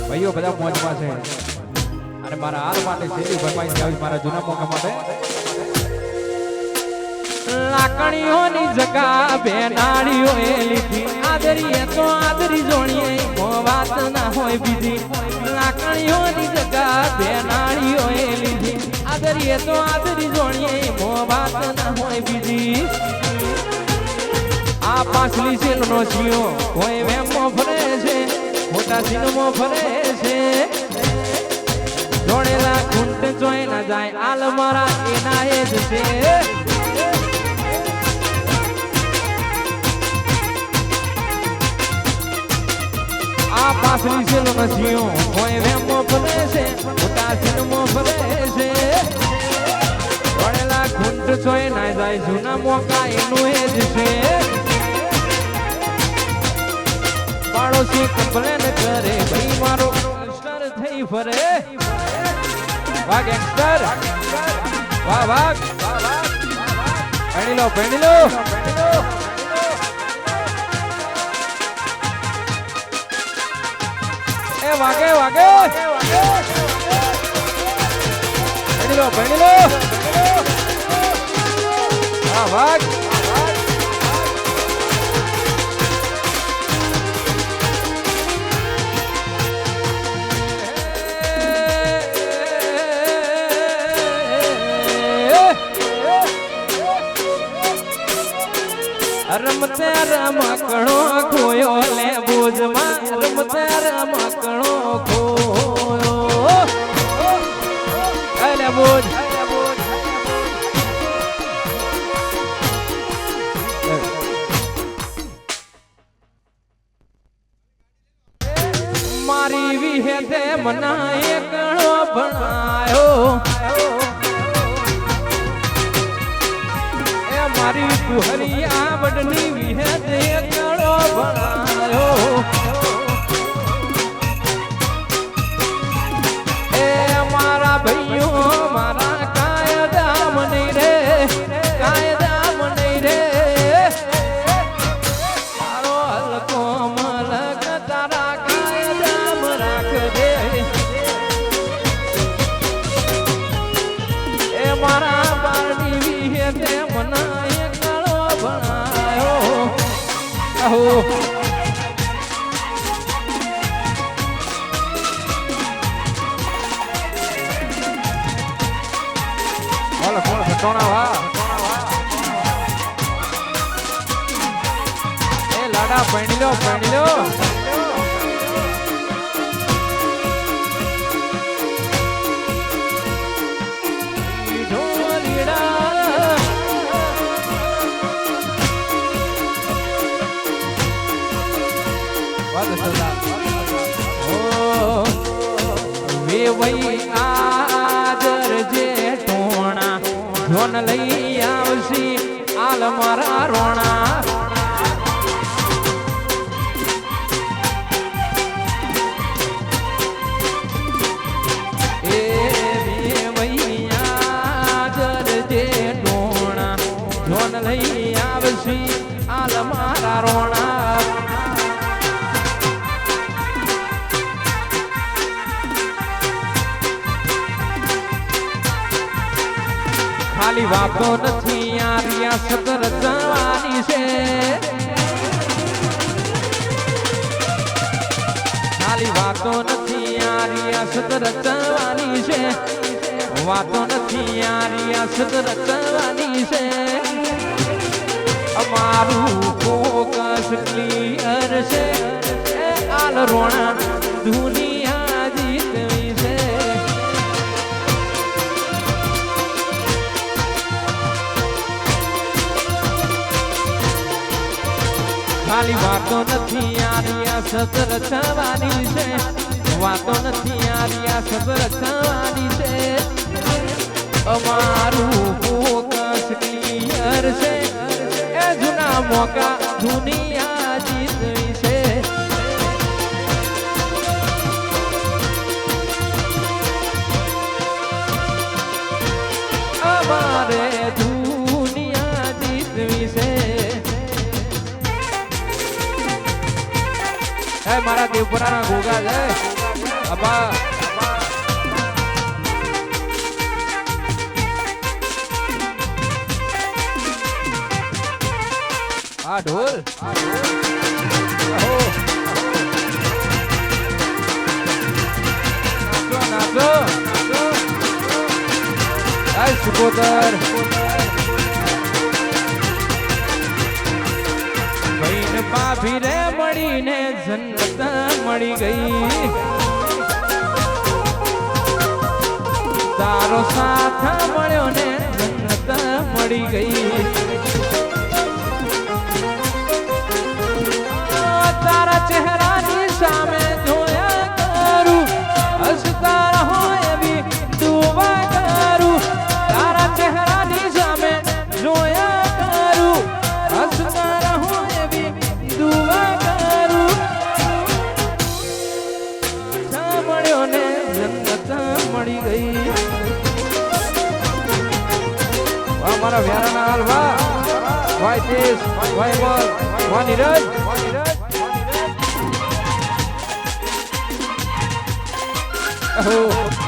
ભાઈઓ બધા મોજમાં છે અને મારા હાલ માટે છેલ્લી ભરપાઈ આવી મારા જૂના મોકા માટે લાકડીઓની જગા બેનાડીઓ એ લીધી આદરીએ તો આદરી જોણીએ વાત ના હોય બીજી લાકડીઓની જગા બેનાડીઓ એ લીધી આદરીએ તો આદરી જોણીએ વાત ના હોય બીજી આ પાછલી સેલનો જીઓ કોઈ વેમો ફરે છે મોટા સીનમાં ફરે છે જોડેલા ઘૂંટ જોઈ ના જાય આલ મારા એના એ જ છે આ પાછલી સેલનો જીઓ કોઈ વેમો ફરે છે મોટા સીનમાં ફરે છે જોડેલા ઘૂંટ જોઈ ના જાય જૂના મોકા એનું એ જ છે પાડોશી કમ્પ્લેન કરે ભાઈ મારો ગેંગસ્ટર થઈ ફરે વાહ ગેંગસ્ટર વાહ વાહ ભણી લો એ વાગે ભણી લો વાહ વાહ રમતે રમકણો ખોયો લે ભુજમાં રમતે રમકણો ખોયો લે ભુજ મારી વિહેતે મના એકણો ભણાયો મારી કુહરી આવડની વિહેત એકડો ભણાયો એ મારા ભાઈઓ મારા કાયદા મને રે તારો હલકો મલક તારા કાયદા રાખ દે એ મારા બારની વિહેતે મના Hola, ¿cómo se tona va? Lada, pendilo. વઈ આદર જે ટોણા જોન લઈ આવશી આલ મારા રોણા એ વઈ આદર જે ટોણા જોન લઈ આવશી આલ મારા રોણા ખાલી વાતો નથી આ રિયાસત રચવાની છે ખાલી વાતો નથી આ રિયાસત રચવાની છે વાતો નથી આ રિયાસત રચવાની છે અમારું ફોકસ ક્લિયર છે એ આલ રોણા દુનિયા જીતવી છે ખાલી વાતો નથી આ રિયાસત રચવાની છે વાતો નથી આ રિયાસત રચવાની છે અમારું ફોકસ ક્લિયર છે એ જૂના મોકા દુનિયા જીતવી છે હે મારા દેવપુરાના ગોગા છે અબા આ ઢોલ નાચો આ સુકોદર ભાઈને ભાભી રે મળીને જન્નત મળી ગઈ તારો સાથ મળ્યો ને જન્નત મળી ગઈ તારા ચહેરાની સામે જોયા કરું હસતા રહો એવી દુઆ કરું તારા ચહેરાની સામે જોયા કરું હસતા રહો એવી દુઆ કરું મળ્યો ને જન્નત મળી ગઈ વાહ મારા વ્યારાના હાલ વાહ ભાઈ તેજ ભાઈ મલ વાહ નીરજ Oh